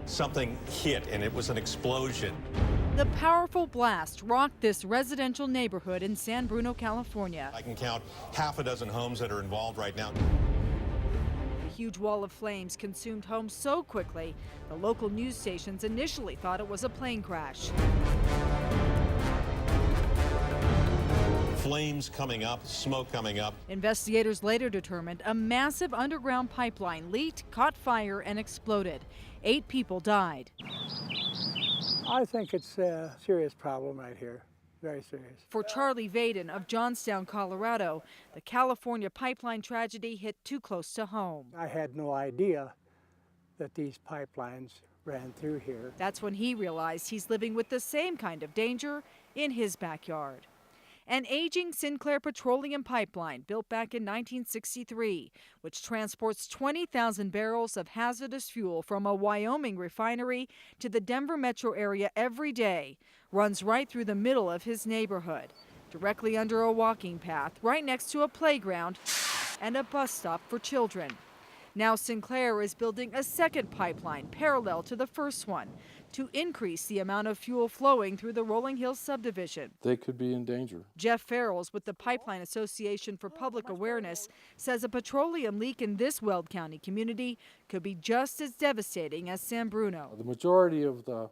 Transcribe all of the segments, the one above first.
something hit and it was an explosion. The powerful blast rocked this residential neighborhood in San Bruno, California. I can count half a dozen homes that are involved right now. The huge wall of flames consumed homes so quickly, the local news stations initially thought it was a plane crash. Flames coming up, smoke coming up. Investigators later determined a massive underground pipeline leaked, caught fire, and exploded. 8 people died. I think it's a serious problem right here, very serious. For Charlie Vaden of Johnstown, Colorado, the California pipeline tragedy hit too close to home. I had no idea that these pipelines ran through here. That's when he realized he's living with the same kind of danger in his backyard. An aging Sinclair petroleum pipeline built back in 1963, which transports 20,000 barrels of hazardous fuel from a Wyoming refinery to the Denver metro area every day, runs right through the middle of his neighborhood, directly under a walking path, right next to a playground and a bus stop for children. Now Sinclair is building a second pipeline parallel to the first one to increase the amount of fuel flowing through the Rolling Hills subdivision. They could be in danger. Jeff Farrells with the Pipeline Association for Public Awareness says a petroleum leak in this Weld County community could be just as devastating as San Bruno. The majority of the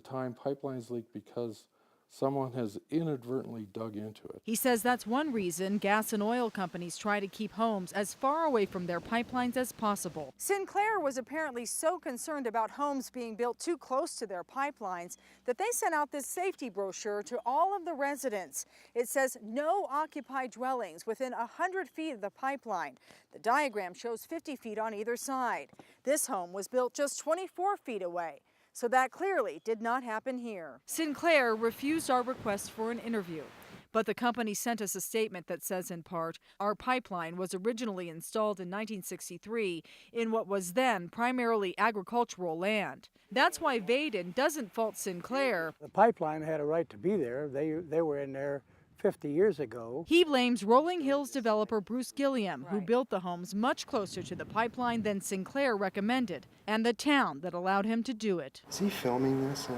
time pipelines leak because someone has inadvertently dug into it. He says that's one reason gas and oil companies try to keep homes as far away from their pipelines as possible. Sinclair was apparently so concerned about homes being built too close to their pipelines that they sent out this safety brochure to all of the residents. It says no occupied dwellings within 100 feet of the pipeline. The diagram shows 50 feet on either side. This home was built just 24 feet away. So that clearly did not happen here. Sinclair refused our request for an interview, but the company sent us a statement that says in part, our pipeline was originally installed in 1963 in what was then primarily agricultural land. That's why Vaden doesn't fault Sinclair. The pipeline had a right to be there. They were in there 50 years ago. He blames Rolling Hills developer Bruce Gilliam, who built the homes much closer to the pipeline than Sinclair recommended, and the town that allowed him to do it. Is he filming this?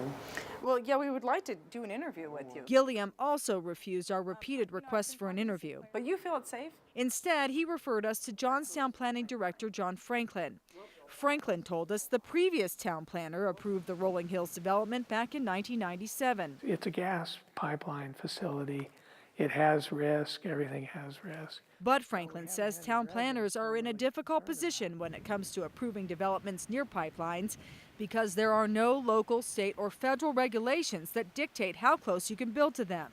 Well, yeah, we would like to do an interview with you. Gilliam also refused our repeated requests for an interview. But you feel it's safe? Instead, he referred us to Johnstown Planning Director John Franklin. Franklin told us the previous town planner approved the Rolling Hills development back in 1997. It's a gas pipeline facility. It has risk, everything has risk. But Franklin says town planners are in a difficult position when it comes to approving developments near pipelines because there are no local, state, or federal regulations that dictate how close you can build to them.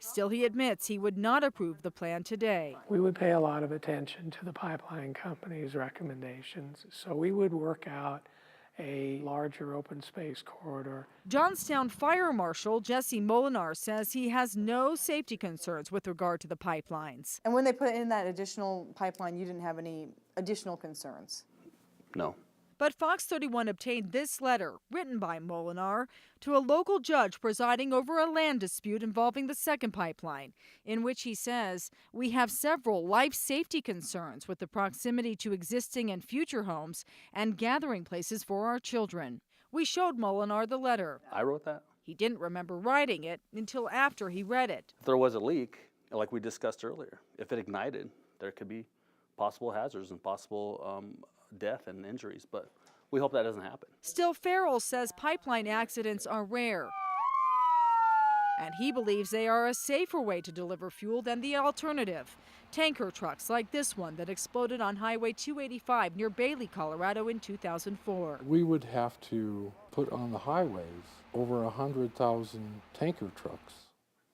Still, he admits he would not approve the plan today. We would pay a lot of attention to the pipeline company's recommendations, so we would work out a larger open space corridor. Johnstown Fire Marshal Jesse Molinar says he has no safety concerns with regard to the pipelines. And when they put in that additional pipeline, you didn't have any additional concerns? No. But Fox 31 obtained this letter, written by Molinar, to a local judge presiding over a land dispute involving the second pipeline, in which he says, we have several life safety concerns with the proximity to existing and future homes and gathering places for our children. We showed Molinar the letter. I wrote that. He didn't remember writing it until after he read it. If there was a leak, like we discussed earlier, if it ignited, there could be possible hazards and possible death and injuries, but we hope that doesn't happen. Still, Farrell says pipeline accidents are rare, and he believes they are a safer way to deliver fuel than the alternative. Tanker trucks like this one that exploded on Highway 285 near Bailey, Colorado in 2004. We would have to put on the highways over 100,000 tanker trucks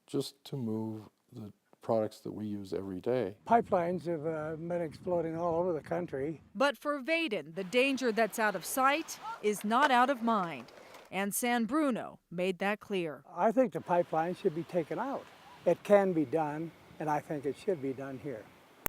just to move the products that we use every day. Pipelines have been exploding all over the country. But for Vaden, the danger that's out of sight is not out of mind. And San Bruno made that clear. I think the pipeline should be taken out. It can be done, and I think it should be done here.